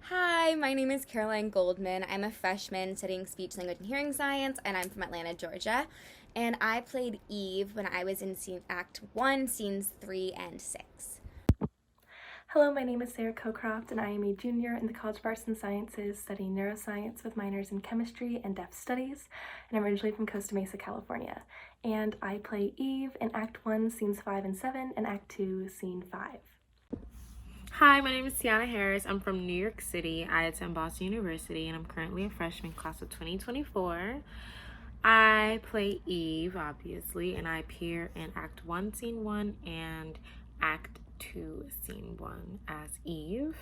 Hi, my name is Caroline Goldman. I'm a freshman studying speech, language, and hearing science, and I'm from Atlanta, Georgia. And I played Eve when I was in Act 1, Scenes 3 and 6. Hello, my name is Sarah Cocroft, and I am a junior in the College of Arts and Sciences studying neuroscience with minors in chemistry and deaf studies, and I'm originally from Costa Mesa, California. And I play Eve in Act 1, Scenes 5 and 7, and Act 2, Scene 5. Hi, my name is Tiayna Harris. I'm from New York City. I attend Boston University, and I'm currently a freshman, class of 2024. I play Eve, obviously, and I appear in Act 1, Scene 1, and Act 2, Scene 1 as Eve.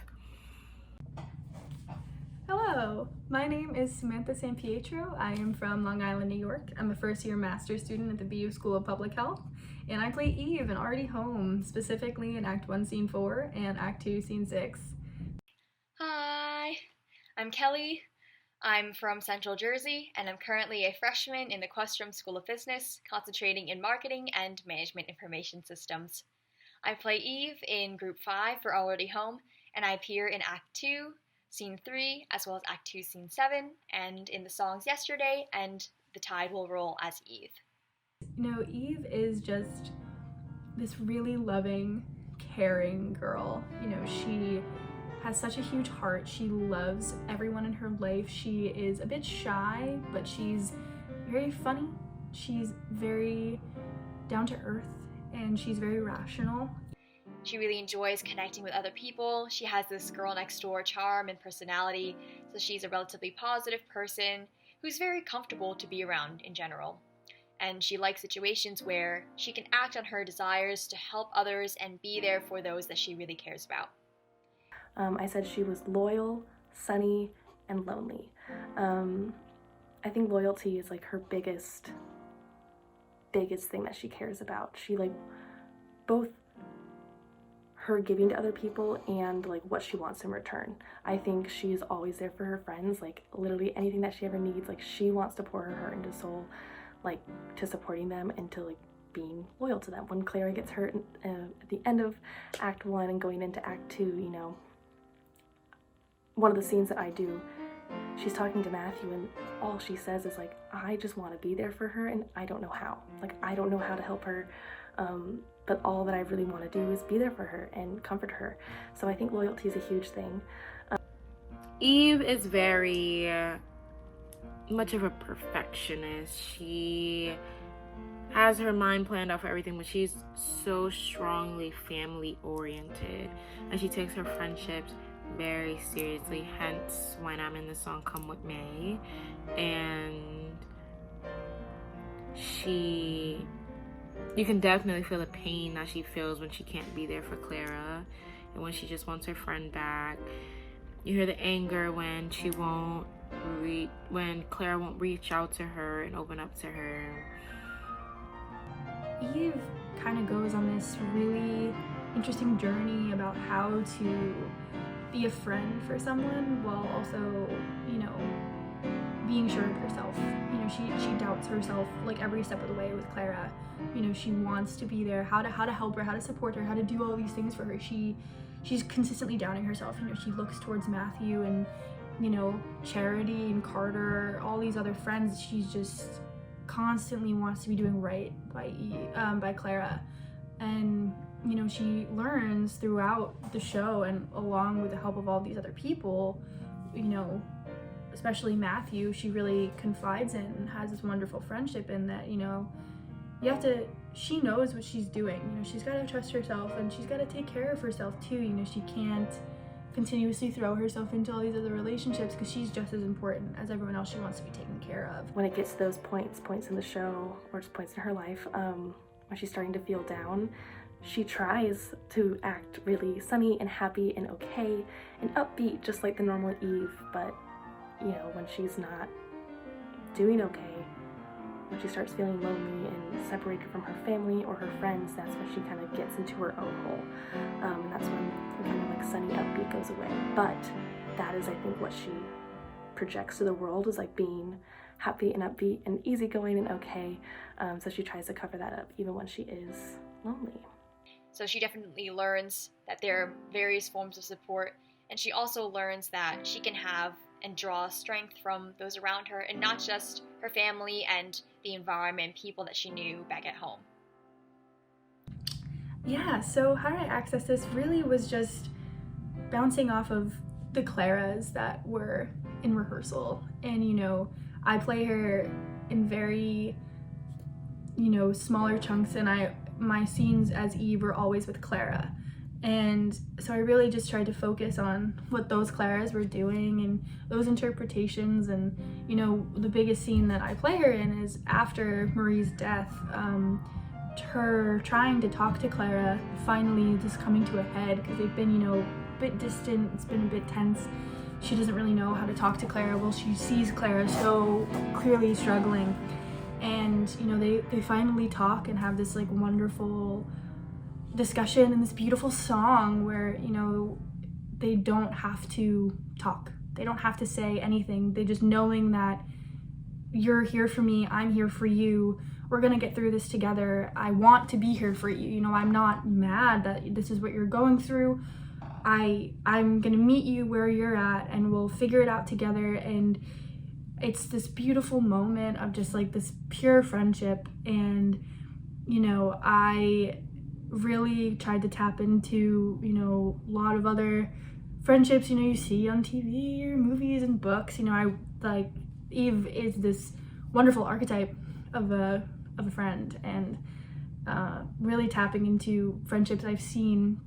Hello, my name is Samantha Sanpietro. I am from Long Island, New York. I'm a first-year master's student at the BU School of Public Health, and I play Eve in Already Home, specifically in Act 1, Scene 4, and Act 2, Scene 6. Hi, I'm Kelly. I'm from Central Jersey, and I'm currently a freshman in the Questrom School of Business, concentrating in marketing and management information systems. I play Eve in Group 5 for Already Home, and I appear in Act 2, Scene 3, as well as Act 2, Scene 7, and in the songs Yesterday and The Tide Will Roll as Eve. Eve is just this really loving, caring girl. She has such a huge heart. She loves everyone in her life. She is a bit shy, but she's very funny. She's very down to earth, and she's very rational. She really enjoys connecting with other people. She has this girl next door charm and personality, so she's a relatively positive person who's very comfortable to be around in general. And she likes situations where she can act on her desires to help others and be there for those that she really cares about. I said she was loyal, sunny, and lonely. I think loyalty is like her biggest thing that she cares about. She both her giving to other people and what she wants in return. I think she's always there for her friends, literally anything that she ever needs. She wants to pour her heart and soul to supporting them and to being loyal to them. When Clara gets hurt at the end of Act 1 and going into Act 2, one of the scenes that I do, she's talking to Matthew and all she says is I just want to be there for her and I don't know how. I don't know how to help her, but all that I really want to do is be there for her and comfort her. So I think loyalty is a huge thing. Eve is very much of a perfectionist. She has her mind planned out for everything, but she's so strongly family oriented, and she takes her friendships very seriously, hence when I'm in the song Come With Me. And you can definitely feel the pain that she feels when she can't be there for Clara and when she just wants her friend back. You hear the anger when when Clara won't reach out to her and open up to her. Eve kind of goes on this really interesting journey about how to be a friend for someone while also, being sure of herself. She doubts herself every step of the way with Clara. She wants to be there, how to help her, how to support her, how to do all these things for her. She's consistently doubting herself. She looks towards Matthew and Charity and Carter, all these other friends. She's just constantly wants to be doing right by Clara. And she learns throughout the show, and along with the help of all these other people, especially Matthew, she really confides in and has this wonderful friendship in that, she knows what she's doing. She's got to trust herself, and she's got to take care of herself too. She can't continuously throw herself into all these other relationships because she's just as important as everyone else she wants to be taken care of. When it gets to those points in the show, or just points in her life, when she's starting to feel down, she tries to act really sunny and happy and okay and upbeat, just like the normal Eve, but when she's not doing okay, when she starts feeling lonely and separated from her family or her friends, that's when she kind of gets into her own hole. And that's when the kind of sunny upbeat goes away. But that is, I think, what she projects to the world, is being happy and upbeat and easygoing and okay. So she tries to cover that up even when she is lonely. So she definitely learns that there are various forms of support And she also learns that she can have and draw strength from those around her, and not just her family and the environment, people that she knew back at home. Yeah, so how did I access this really was just bouncing off of the Claras that were in rehearsal. And, you know, I play her in very, you know, smaller chunks, and my scenes as Eve were always with Clara. And so I really just tried to focus on what those Claras were doing and those interpretations. And, you know, the biggest scene that I play her in is after Marie's death, her trying to talk to Clara finally just coming to a head, because they've been, you know, a bit distant, it's been a bit tense. She doesn't really know how to talk to Clara. Well, she sees Clara so clearly struggling, and, you know, they finally talk and have this like wonderful discussion and this beautiful song where, you know, they don't have to talk, they don't have to say anything, they just knowing that you're here for me, I'm here for you, we're gonna get through this together, I want to be here for you, you know, I'm not mad that this is what you're going through, I'm gonna meet you where you're at and we'll figure it out together. And it's this beautiful moment of just like this pure friendship. And, you know, I really tried to tap into, you know, a lot of other friendships, you know, you see on TV or movies and books. You know, I like Eve is this wonderful archetype of a friend, and really tapping into friendships I've seen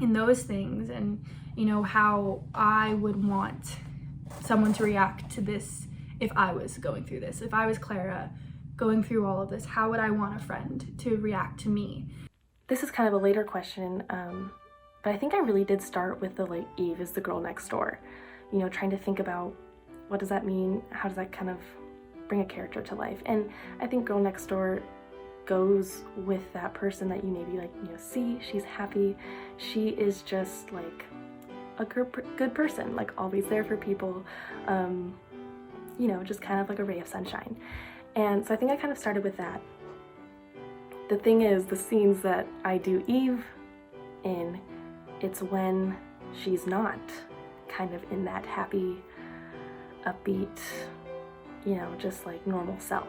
in those things, and, you know, how I would want someone to react to this if I was going through this. If I was Clara going through all of this, how would I want a friend to react to me? This is kind of a later question, but I think I really did start with the like Eve is the girl next door. You know, trying to think about what does that mean? How does that kind of bring a character to life? And I think girl next door goes with that person that you maybe like, you know, see, she's happy. She is just like a good person, like always there for people, you know, just kind of like a ray of sunshine. And so I think I kind of started with that. The thing is, the scenes that I do Eve in, it's when she's not kind of in that happy, upbeat, you know, just like normal self.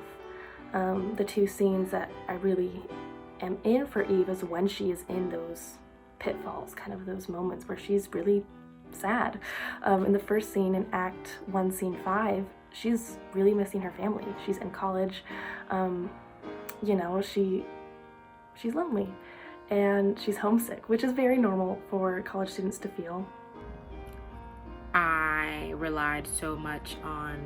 The two scenes that I really am in for Eve is when she is in those pitfalls, kind of those moments where she's really sad. In the first scene in Act 1, Scene 5, she's really missing her family. She's in college, you know, she's lonely and she's homesick, which is very normal for college students to feel. I relied so much on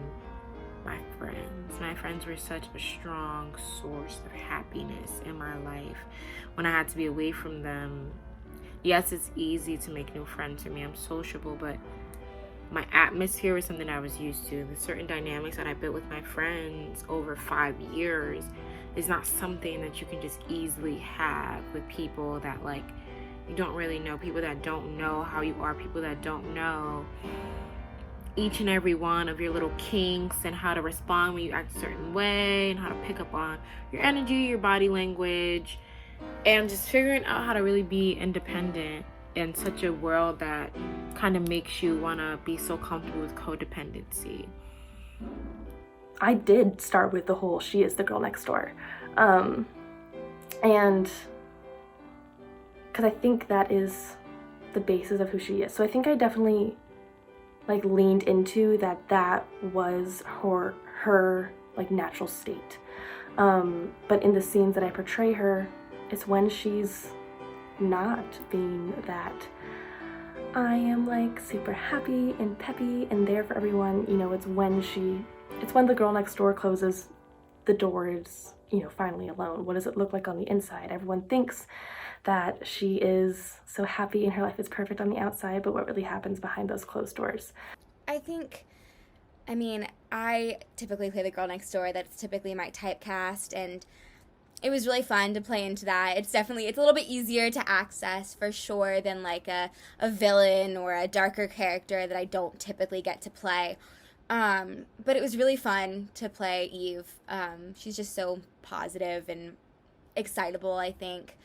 my friends. My friends were such a strong source of happiness in my life. When I had to be away from them, yes, it's easy to make new friends for me. I'm sociable, but my atmosphere was something I was used to. The certain dynamics that I built with my friends over 5 years is not something that you can just easily have with people that like you don't really know, people that don't know how you are, people that don't know each and every one of your little kinks and how to respond when you act a certain way, and how to pick up on your energy, your body language, and just figuring out how to really be independent in such a world that kind of makes you want to be so comfortable with codependency. I did start with the whole she is the girl next door. And because I think that is the basis of who she is. So I think I definitely like leaned into that was her like natural state. But in the scenes that I portray her, it's when she's not being that I am like super happy and peppy and there for everyone. You know, it's when the girl next door closes the door, is, you know, finally alone. What does it look like on the inside? Everyone thinks that she is so happy and her life is perfect on the outside, but what really happens behind those closed doors? I think, I mean, I typically play the girl next door. That's typically my typecast, and it was really fun to play into that. It's a little bit easier to access for sure than like a villain or a darker character that I don't typically get to play. But it was really fun to play Eve. She's just so positive and excitable, I think.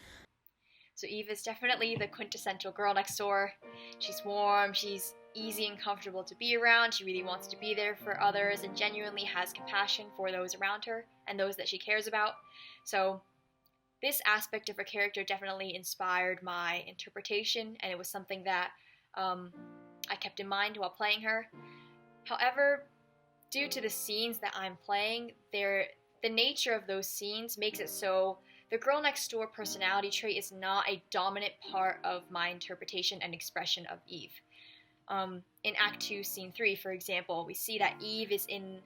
So Eve is definitely the quintessential girl next door. She's warm, she's easy and comfortable to be around, she really wants to be there for others and genuinely has compassion for those around her and those that she cares about. So this aspect of her character definitely inspired my interpretation, and it was something that I kept in mind while playing her. However, due to the scenes that I'm playing, the nature of those scenes makes it so the girl next door personality trait is not a dominant part of my interpretation and expression of Eve. In Act 2, Scene 3, for example, we see that Eve is in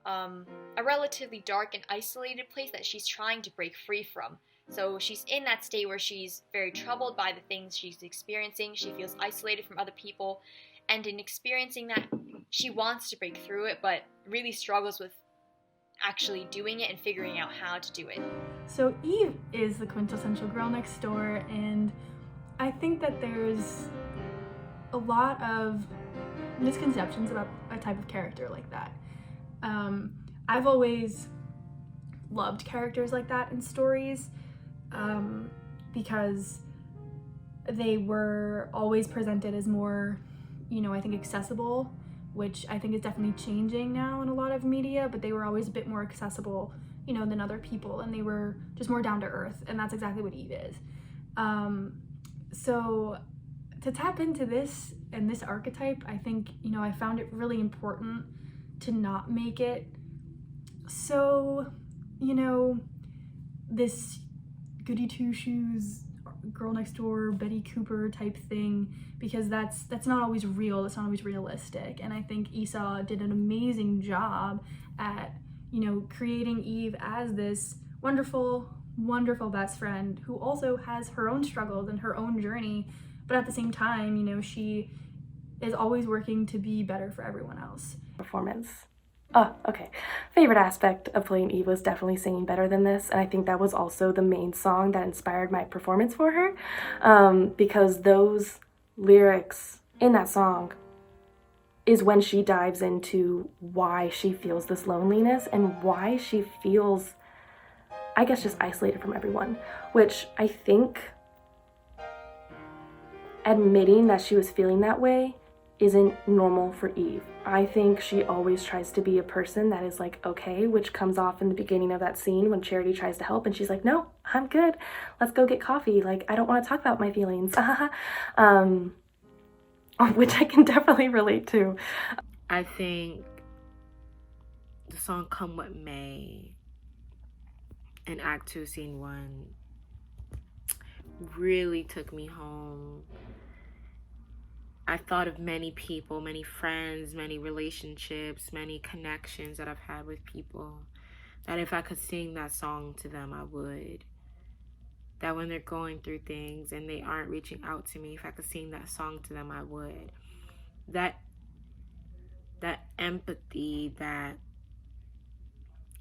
a relatively dark and isolated place that she's trying to break free from. So she's in that state where she's very troubled by the things she's experiencing. She feels isolated from other people. And in experiencing that, she wants to break through it, but really struggles with actually doing it and figuring out how to do it. So Eve is the quintessential girl next door, and I think that there's a lot of misconceptions about a type of character like that. I've always loved characters like that in stories because they were always presented as more, I think accessible, which I think is definitely changing now in a lot of media, but they were always a bit more accessible, than other people, and they were just more down to earth, and that's exactly what Eve is. So to tap into this and this archetype, I think, I found it really important to not make it so, this goody two-shoes, girl next door, Betty Cooper type thing, because that's not always real, that's not always realistic. And I think Esau did an amazing job at, creating Eve as this wonderful, wonderful best friend who also has her own struggles and her own journey, but at the same time, she is always working to be better for everyone else. Performance. Oh, okay. Favorite aspect of playing Eve was definitely singing better than this, and I think that was also the main song that inspired my performance for her, because those lyrics in that song is when she dives into why she feels this loneliness and why she feels, I guess, just isolated from everyone, which I think admitting that she was feeling that way isn't normal for Eve. I think she always tries to be a person that is like, okay, which comes off in the beginning of that scene when Charity tries to help and she's like, no, I'm good. Let's go get coffee. Like, I don't want to talk about my feelings. Which I can definitely relate to. I think the song Come What May in Act 2, Scene 1 really took me home. I thought of many people, many friends, many relationships, many connections that I've had with people, that if I could sing that song to them, I would. That when they're going through things and they aren't reaching out to me, if I could sing that song to them, I would. That empathy that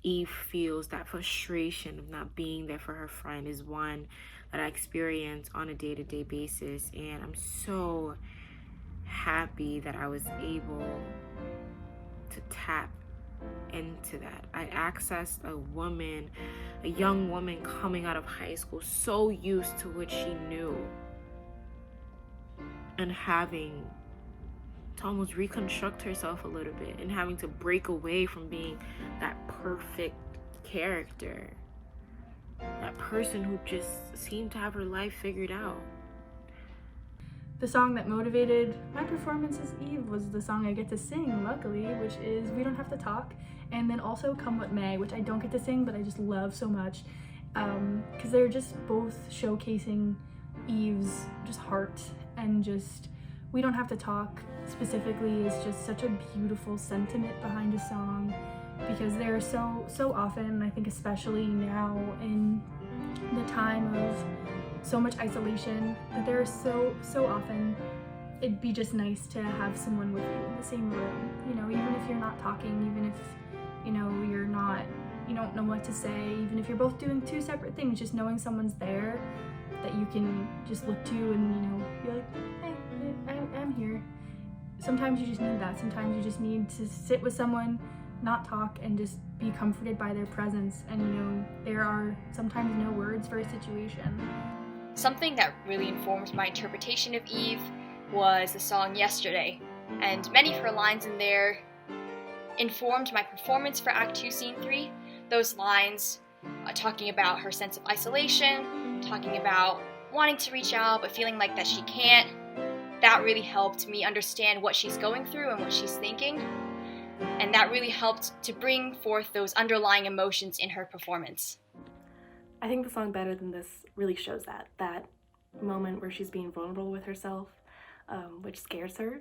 Eve feels, that frustration of not being there for her friend, is one that I experience on a day-to-day basis, and I'm so happy that I was able to tap into that. I accessed a young woman coming out of high school, so used to what she knew, and having to almost reconstruct herself a little bit, and having to break away from being that perfect character, that person who just seemed to have her life figured out. The song that motivated my performance as Eve was the song I get to sing, luckily, which is We Don't Have to Talk, and then also Come What May, which I don't get to sing, but I just love so much, because they're just both showcasing Eve's just heart, and just We Don't Have to Talk specifically is just such a beautiful sentiment behind a song, because there are so often, I think especially now in the time of so much isolation, that there are so often it'd be just nice to have someone with you in the same room, even if you're not talking, even if you don't know what to say, even if you're both doing two separate things, just knowing someone's there that you can just look to and be like, hey, I'm here. Sometimes you just need that. Sometimes you just need to sit with someone, not talk, and just be comforted by their presence, and there are sometimes no words for a situation. something that really informed my interpretation of Eve was the song Yesterday, and many of her lines in there informed my performance for Act 2, Scene 3. Those lines talking about her sense of isolation, talking about wanting to reach out but feeling like that she can't, that really helped me understand what she's going through and what she's thinking, and that really helped to bring forth those underlying emotions in her performance. I think the song Better Than This really shows that moment where she's being vulnerable with herself, which scares her,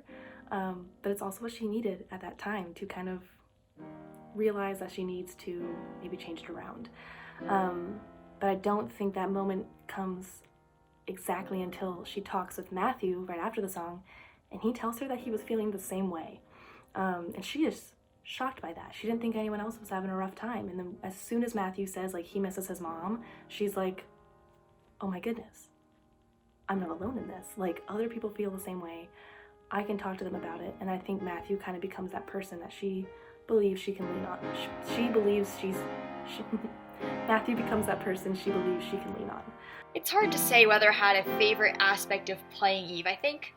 but it's also what she needed at that time to kind of realize that she needs to maybe change it around. But I don't think that moment comes exactly until she talks with Matthew right after the song, and he tells her that he was feeling the same way. And she is shocked by that. She didn't think anyone else was having a rough time. And then as soon as Matthew says, like, he misses his mom, she's like, oh my goodness, I'm not alone in this. Like, other people feel the same way. I can talk to them about it. And I think Matthew kind of becomes that person that she believes she can lean on. Matthew becomes that person she believes she can lean on. It's hard to say whether I had a favorite aspect of playing Eve. I think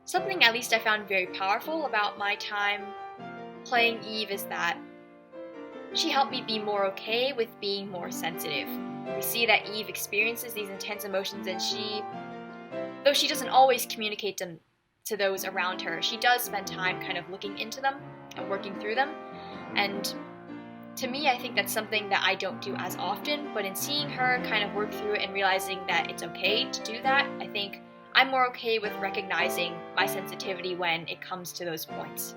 something at least I found very powerful about my time playing Eve is that she helped me be more okay with being more sensitive. We see that Eve experiences these intense emotions, and though she doesn't always communicate them to those around her, she does spend time kind of looking into them and working through them. And to me, I think that's something that I don't do as often, but in seeing her kind of work through it and realizing that it's okay to do that, I think I'm more okay with recognizing my sensitivity when it comes to those points.